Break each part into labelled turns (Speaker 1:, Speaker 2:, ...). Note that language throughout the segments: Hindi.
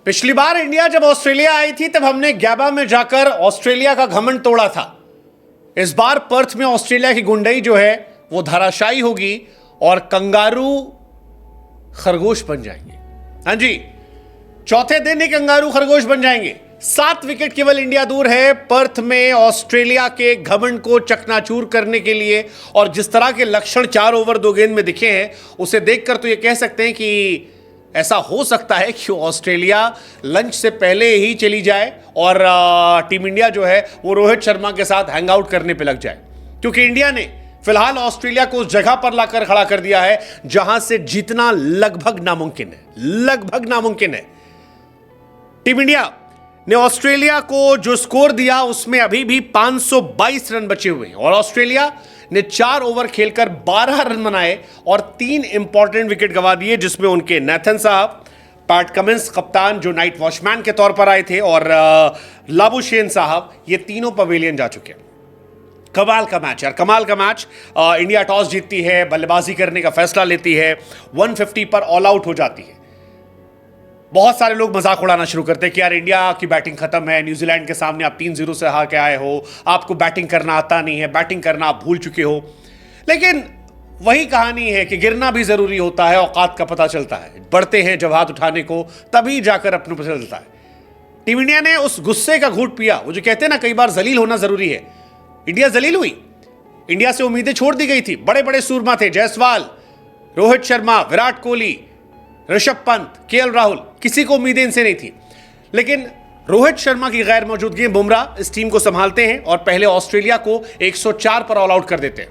Speaker 1: पिछली बार इंडिया जब ऑस्ट्रेलिया आई थी तब हमने गैबा में जाकर ऑस्ट्रेलिया का घमंड तोड़ा था। इस बार पर्थ में ऑस्ट्रेलिया की गुंडई जो है वो धराशायी होगी और कंगारू खरगोश बन जाएंगे। हां जी, चौथे दिन ही कंगारू खरगोश बन जाएंगे। 7 विकेट केवल इंडिया दूर है पर्थ में ऑस्ट्रेलिया के घमंड को चकनाचूर करने के लिए। और जिस तरह के लक्षण 4 ओवर 2 गेंद में दिखे हैं उसे देखकर तो यह कह सकते हैं कि ऐसा हो सकता है कि ऑस्ट्रेलिया लंच से पहले ही चली जाए और टीम इंडिया जो है वो रोहित शर्मा के साथ हैंग आउट करने पे लग जाए, क्योंकि इंडिया ने फिलहाल ऑस्ट्रेलिया को उस जगह पर लाकर खड़ा कर दिया है जहां से जीतना लगभग नामुमकिन है। टीम इंडिया ने ऑस्ट्रेलिया को जो स्कोर दिया उसमें अभी भी 522 रन बचे हुए हैं और ऑस्ट्रेलिया ने 4 ओवर खेलकर 12 रन बनाए और 3 इंपॉर्टेंट विकेट गंवा दिए, जिसमें उनके नेथन साहब, पैट कमिंस कप्तान जो नाइट वॉचमैन के तौर पर आए थे, और लाबुशेन साहब, ये तीनों पवेलियन जा चुके हैं। कमाल का मैच यार, कमाल का मैच। इंडिया टॉस जीतती है, बल्लेबाजी करने का फैसला लेती है, 150 पर ऑल आउट हो जाती है। बहुत सारे लोग मजाक उड़ाना शुरू करते हैं कि यार इंडिया की बैटिंग खत्म है, न्यूजीलैंड के सामने आप 3-0 से हार के आए हो, आपको बैटिंग करना आता नहीं है, बैटिंग करना आप भूल चुके हो। लेकिन वही कहानी है कि गिरना भी जरूरी होता है, औकात का पता चलता है। बढ़ते हैं जब हाथ उठाने को तभी जाकर अपने पता चलता है। टीम इंडिया ने उस गुस्से का घूंट पिया। वो जो कहते हैं ना कई बार जलील होना जरूरी है, इंडिया जलील हुई। इंडिया से उम्मीदें छोड़ दी गई थी। बड़े बड़े सूरमा थे, जायसवाल, रोहित शर्मा, विराट कोहली, ऋषभ पंत, केएल राहुल, किसी को उम्मीदें इनसे नहीं थी। लेकिन रोहित शर्मा की गैर मौजूदगी में बुमराह इस टीम को संभालते हैं और पहले ऑस्ट्रेलिया को 104 पर ऑल आउट कर देते हैं।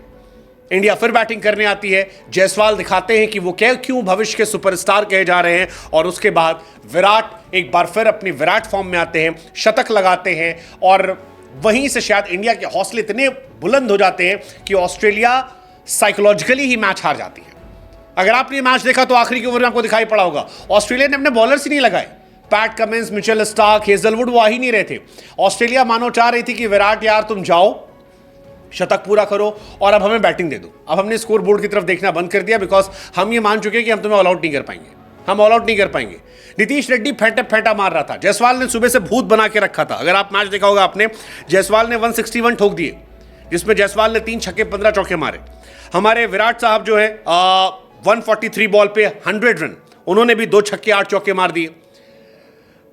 Speaker 1: इंडिया फिर बैटिंग करने आती है। जायसवाल दिखाते हैं कि वो क्यों भविष्य के सुपरस्टार कहे जा रहे हैं, और उसके बाद विराट एक बार फिर अपनी विराट फॉर्म में आते हैं, शतक लगाते हैं, और वहीं से शायद इंडिया के हौसले इतने बुलंद हो जाते हैं कि ऑस्ट्रेलिया साइकोलॉजिकली ही मैच हार जाती है। अगर आपने मैच देखा तो आखिरी के ओवर में आपको दिखाई पड़ा होगा, ऑस्ट्रेलिया ने अपने बॉलर्स ही नहीं लगाए। PAT Cummins, Mitchell Starc, Hazlewood वो आ ही नहीं रहे थे। ऑस्ट्रेलिया मानो चाह रही थी कि विराट यार तुम जाओ, शतक पूरा करो और अब हमें बैटिंग दे दो। अब हमने स्कोर बोर्ड की तरफ देखना बंद कर दिया, बिकॉज हम ये मान चुके हैं कि हम तुम्हें ऑल आउट नहीं कर पाएंगे, हम ऑल आउट नहीं कर पाएंगे। नीतीश रेड्डी फेंटा मार रहा था। जायसवाल ने सुबह से भूत बना के रखा था। अगर आप मैच देखा होगा आपने, जायसवाल ने 161 ठोक दिए, जिसमें जायसवाल ने 3 छक्के 15 चौके मारे। हमारे विराट साहब जो है 143 बॉल पे 100 रन, उन्होंने भी 2 छक्के 8 चौके मार दिए।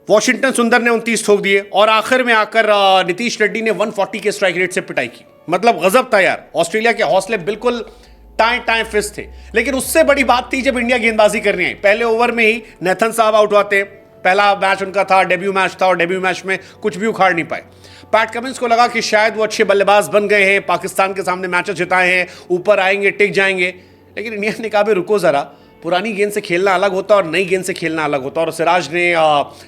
Speaker 1: वॉशिंगटन सुंदर ने 29 ठोक दिए और आखिर में आकर नीतीश रेड्डी ने 140 के स्ट्राइक रेट से पिटाई की। मतलब गजब था यार। ऑस्ट्रेलिया के हौसले बिल्कुल टाइम फिस्ट थे। लेकिन उससे बड़ी बात थी जब इंडिया गेंदबाजी करने आई। पहले ओवर में ही नेथन साहब आउट हुए। पहला मैच उनका था, डेब्यू मैच था, और डेब्यू मैच में कुछ भी उखाड़ नहीं पाए। पैट कमिंस को लगा कि शायद वो अच्छे बल्लेबाज बन गए हैं, पाकिस्तान के सामने मैचेस जिताए हैं, ऊपर आएंगे, टिक जाएंगे। लेकिन इंडिया ने कहा रुको जरा, पुरानी गेंद से खेलना अलग होता और नई गेंद से खेलना अलग होता। और सिराज ने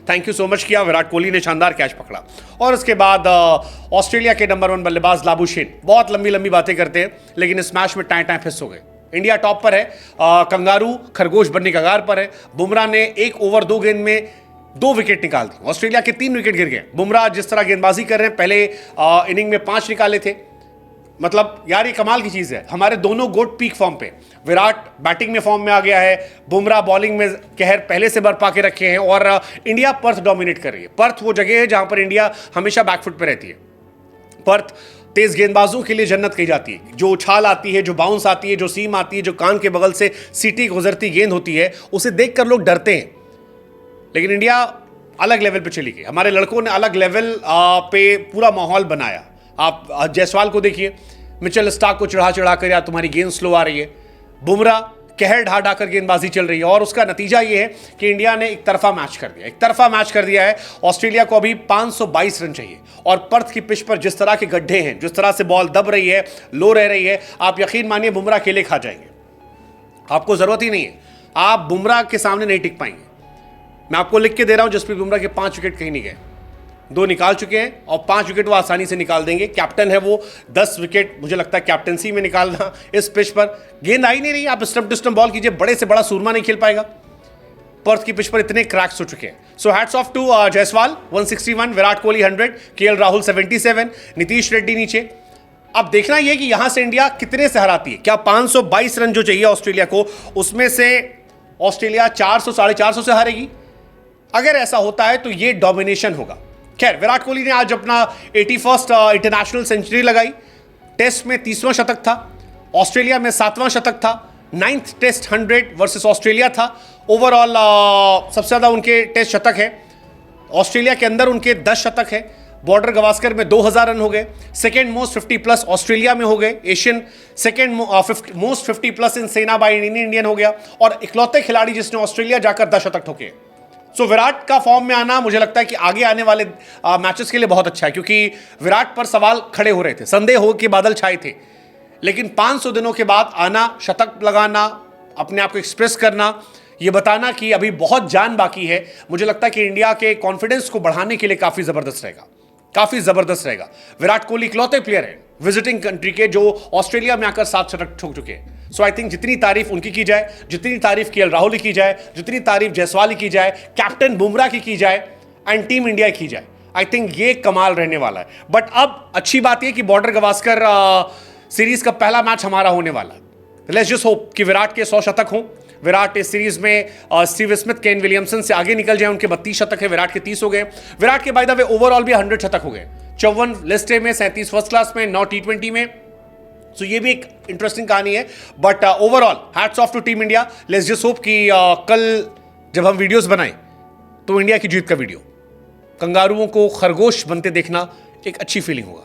Speaker 1: थैंक यू सो मच किया, विराट कोहली ने शानदार कैच पकड़ा। और उसके बाद ऑस्ट्रेलिया के नंबर 1 बल्लेबाज लाबुशेन बहुत लंबी बातें करते हैं, लेकिन इस मैच में टाइम फिस हो गए। इंडिया टॉप पर है, कंगारू खरगोश बनने का कगार पर है। बुमराह ने 1 ओवर 2 गेंद में 2 विकेट निकाल दी। ऑस्ट्रेलिया के 3 विकेट गिर गए। बुमराह जिस तरह गेंदबाजी कर रहे हैं, पहले इनिंग में 5 निकाले थे। मतलब यार ये कमाल की चीज है। हमारे दोनों गोट पीक फॉर्म पे, विराट बैटिंग में फॉर्म में आ गया है, बुमराह बॉलिंग में कहर पहले से बरपा के रखे हैं, और इंडिया पर्थ डोमिनेट कर रही है। पर्थ वो जगह है जहां पर इंडिया हमेशा बैकफुट पे रहती है। पर्थ तेज गेंदबाजों के लिए जन्नत कही जाती है। जो उछाल आती है, जो बाउंस आती है, जो सीम आती है, जो कान के बगल से सीटी गुजरती गेंद होती है, उसे देखकर लोग डरते हैं। लेकिन इंडिया अलग लेवल पे चली गई। हमारे लड़कों ने अलग लेवल पे पूरा माहौल बनाया। आप जायसवाल को देखिए, मिचेल स्टार्क को चढ़ा कर यार तुम्हारी गेंद स्लो आ रही है। बुमराह कहर ढा कर गेंदबाजी चल रही है, और उसका नतीजा ये है कि इंडिया ने एक तरफा मैच कर दिया है। ऑस्ट्रेलिया को अभी 522 रन चाहिए, और पर्थ की पिच पर जिस तरह के गड्ढे हैं, जिस तरह से बॉल दब रही है, लो रह रही है, आप यकीन मानिए बुमराह अकेले खा जाएंगे। आपको जरूरत ही नहीं है, आप बुमराह के सामने नहीं टिक पाएंगे। मैं आपको लिख के दे रहा हूं, जसप्रीत बुमराह के 5 विकेट कहीं नहीं गए। 2 निकाल चुके हैं और 5 विकेट वो आसानी से निकाल देंगे। कैप्टन है वो, 10 विकेट मुझे लगता है कैप्टनसी में निकालना। इस पिच पर गेंद आई नहीं रही, आप स्टंप टू स्टंप बॉल कीजिए, बड़े से बड़ा सूरमा नहीं खेल पाएगा। पर्थ की पिच पर इतने क्रैक्स हो चुके हैं। So hats off to Jaiswal 161, Virat Kohli 100, KL Rahul 77, Nitish Reddy नीचे। अब देखना यह कि यहां से इंडिया कितने से हराती है। क्या 522 रन जो चाहिए ऑस्ट्रेलिया को, उसमें से ऑस्ट्रेलिया 400 450 से हारेगी, अगर ऐसा होता है तो ये डोमिनेशन होगा। खैर, विराट कोहली ने आज अपना 81st इंटरनेशनल सेंचुरी लगाई। टेस्ट में 30वां शतक था, ऑस्ट्रेलिया में 7वां शतक था, 9th टेस्ट 100 वर्सेस ऑस्ट्रेलिया था। ओवरऑल सबसे ज्यादा उनके टेस्ट शतक है, ऑस्ट्रेलिया के अंदर उनके 10 शतक है। बॉर्डर गवास्कर में 2000 रन हो गए। सेकेंड मोस्ट 50 प्लस ऑस्ट्रेलिया में हो गए। एशियन सेकेंड मोस्ट 50 प्लस इन सेना बाय इंडियन हो गया, और इकलौते खिलाड़ी जिसने ऑस्ट्रेलिया जाकर 10 शतक ठोके। सो विराट का फॉर्म में आना मुझे लगता है कि आगे आने वाले मैचेस के लिए बहुत अच्छा है, क्योंकि विराट पर सवाल खड़े हो रहे थे, संदेह हो के बादल छाए थे। लेकिन 500 दिनों के बाद आना, शतक लगाना, अपने आप को एक्सप्रेस करना, ये बताना कि अभी बहुत जान बाकी है, मुझे लगता है कि इंडिया के कॉन्फिडेंस को बढ़ाने के लिए काफी जबरदस्त रहेगा, काफी जबरदस्त रहेगा। विराट कोहली इकलौते प्लेयर हैं विजिटिंग कंट्री के जो ऑस्ट्रेलिया में आकर 7 शतक ठोक चुके हैं। सो आई थिंक जितनी तारीफ उनकी की जाए, जितनी तारीफ केएल राहुल की जाए, जितनी तारीफ जायसवाल की जाए, कैप्टन बुमराह की जाए, एंड टीम इंडिया की जाए, आई थिंक ये कमाल रहने वाला है। बट अब अच्छी बात यह कि बॉर्डर गवास्कर सीरीज का पहला मैच हमारा होने वाला है। लेट्स जस्ट होप कि विराट के 100 शतक हों, विराट इस सीरीज में स्टीव स्मिथ, केन विलियमसन से आगे निकल जाए। उनके 32 शतक है, विराट के 30 हो गए। विराट के बाय द वे ओवरऑल भी 100 शतक हो गए, 54 लिस्ट ए में, 37 फर्स्ट क्लास में, 9 T20 में। सो ये भी एक इंटरेस्टिंग कहानी है। But overall hats off to team India. Let's just hope कि कल जब हम वीडियोस बनाएं तो इंडिया की जीत का वीडियो, कंगारुओं को खरगोश बनते देखना एक अच्छी फीलिंग होगा।